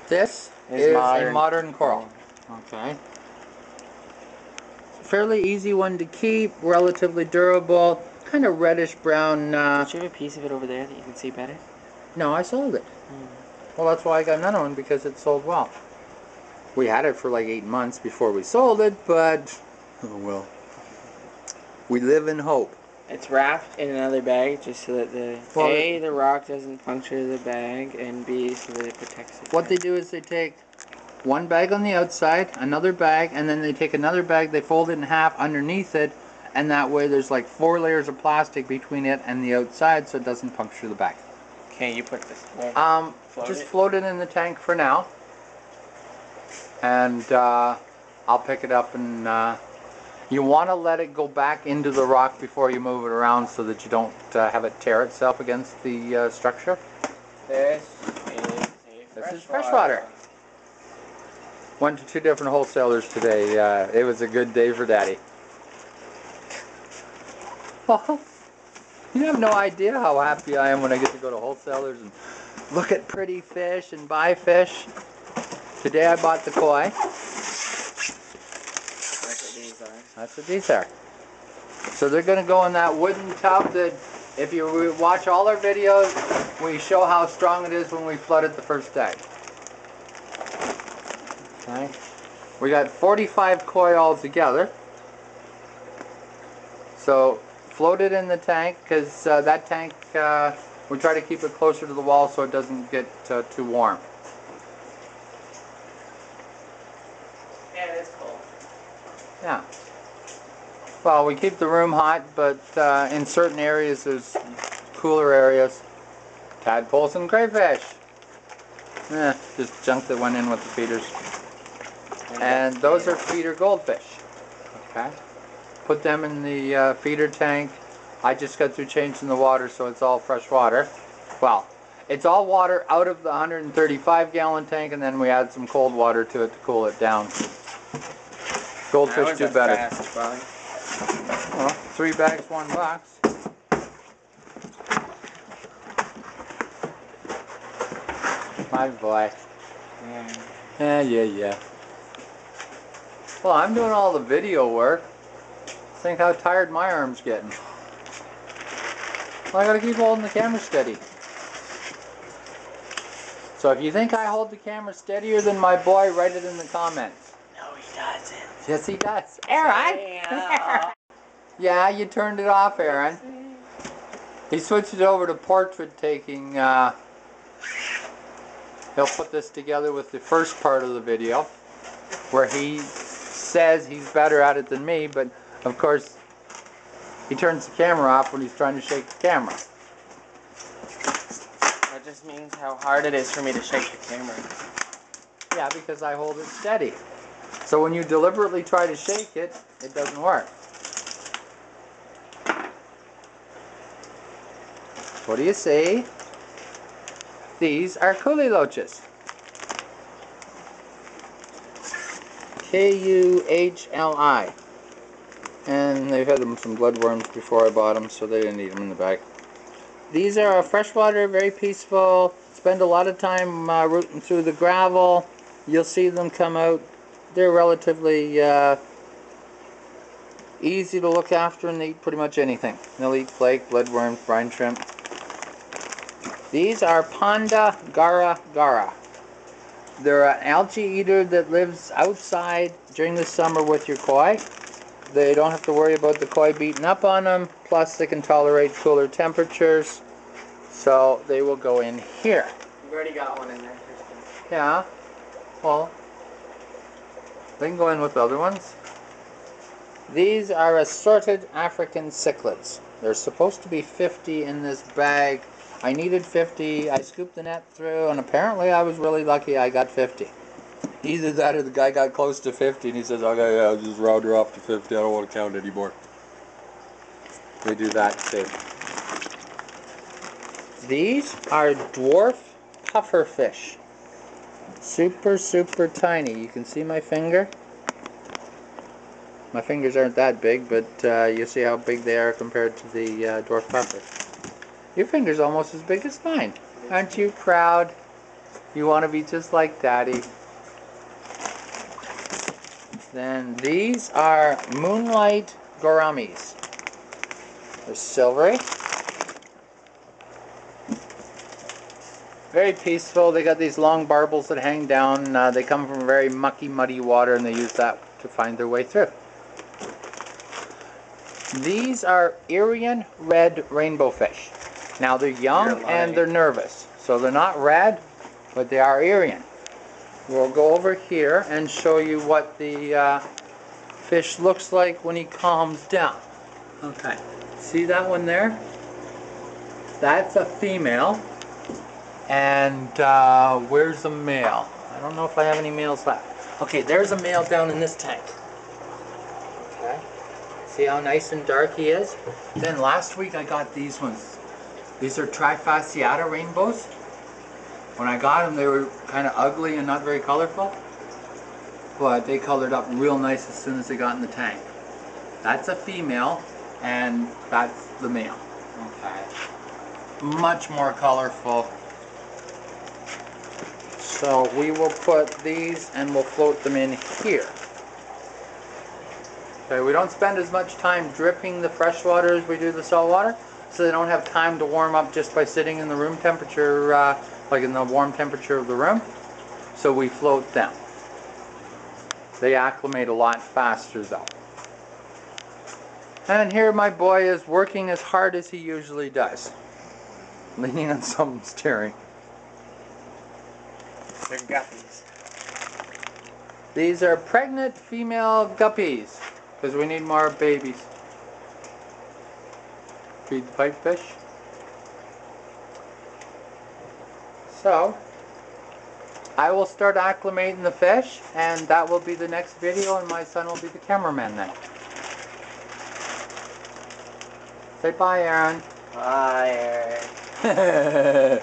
This is a modern coral. Okay. Fairly easy one to keep, relatively durable, kind of reddish brown. Don't you have a piece of it over there that you can see better? No, I sold it. Well, that's why I got another one, because it sold well. We had it for like 8 months before we sold it, but oh well. We live in hope. It's wrapped in another bag just so that the rock doesn't puncture the bag, and B, so that it protects it. What they do is they take one bag on the outside, another bag, and then they take another bag, they fold it in half underneath it, and that way there's like 4 layers of plastic between it and the outside, so it doesn't puncture the bag. Okay, you put this. Just float it in the tank for now, and I'll pick it up. And you want to let it go back into the rock before you move it around, so that you don't have it tear itself against the structure. This is freshwater. Went to 2 different wholesalers today. It was a good day for Daddy. Well, you have no idea how happy I am when I get to go to wholesalers and look at pretty fish and buy fish. Today I bought the koi. That's what these are. That's what these are. So they're going to go in that wooden tub that, if you watch all our videos, we show how strong it is when we flood it the first day. Okay. We got 45 koi all together. So float it in the tank, because that tank, we try to keep it closer to the wall so it doesn't get too warm. Yeah, it's cold. Yeah. Well, we keep the room hot, but in certain areas there's cooler areas. Tadpoles and crayfish. Just junk that went in with the feeders. And those are feeder goldfish. Okay. Put them in the feeder tank. I just got through changing the water, so it's all fresh water. Well, it's all water out of the 135-gallon tank, and then we add some cold water to it to cool it down. Goldfish do better. Well, 3 bags, $1. My boy. Yeah. Well, I'm doing all the video work. Think how tired my arm's getting. Well, I gotta keep holding the camera steady. So if you think I hold the camera steadier than my boy, write it in the comments. No, he doesn't. Yes, he does. Aaron! Yeah, you turned it off, Aaron. He switched it over to portrait taking. He'll put this together with the first part of the video, where he says he's better at it than me, but of course he turns the camera off when he's trying to shake the camera. That just means how hard it is for me to shake the camera. Yeah, because I hold it steady. So when you deliberately try to shake it, it doesn't work. What do you see? These are kuhli loaches. Kuhli. And they've had some bloodworms before I bought them, so they didn't eat them in the bag. These are freshwater, very peaceful. Spend a lot of time rooting through the gravel. You'll see them come out. They're relatively easy to look after, and they eat pretty much anything. They'll eat flake, bloodworm, brine shrimp. These are panda gara. They're an algae eater that lives outside during the summer with your koi. They don't have to worry about the koi beating up on them, plus they can tolerate cooler temperatures, so they will go in here. You've already got one in there, Kristen. Yeah, well, they can go in with other ones. These are assorted African cichlids. There's supposed to be 50 in this bag. I needed 50, I scooped the net through, and apparently I was really lucky I got 50. Either that or the guy got close to 50 and he says, okay, yeah, I'll just round her off to 50, I don't want to count anymore. They do that too. These are dwarf pufferfish. Super tiny. You can see my finger. My fingers aren't that big, but you see how big they are compared to the dwarf puffer. Your finger's almost as big as mine. Aren't you proud? You want to be just like Daddy. Then these are moonlight gouramis. They're silvery. Very peaceful. They got these long barbels that hang down. They come from very mucky, muddy water, and they use that to find their way through. These are Irian red rainbow fish. Now they're young and they're nervous. So they're not red, but they are Irian. We'll go over here and show you what the fish looks like when he calms down. Okay, see that one there? That's a female. And where's the male? I don't know if I have any males left. Okay, there's a male down in this tank. Okay, see how nice and dark he is? Then last week I got these ones. These are trifasciata rainbows. When I got them, they were kind of ugly and not very colorful. But they colored up real nice as soon as they got in the tank. That's a female, and that's the male. Okay. Much more colorful. So we will put these and we'll float them in here. Okay, we don't spend as much time dripping the fresh water as we do the salt water, so they don't have time to warm up just by sitting in the room temperature, like in the warm temperature of the room. So we float them. They acclimate a lot faster though. And here my boy is working as hard as he usually does. Leaning on something steering. They're guppies. These are pregnant female guppies, because we need more babies. Feed the pipefish. So, I will start acclimating the fish, and that will be the next video, and my son will be the cameraman then. Say bye, Aaron. Bye, Aaron.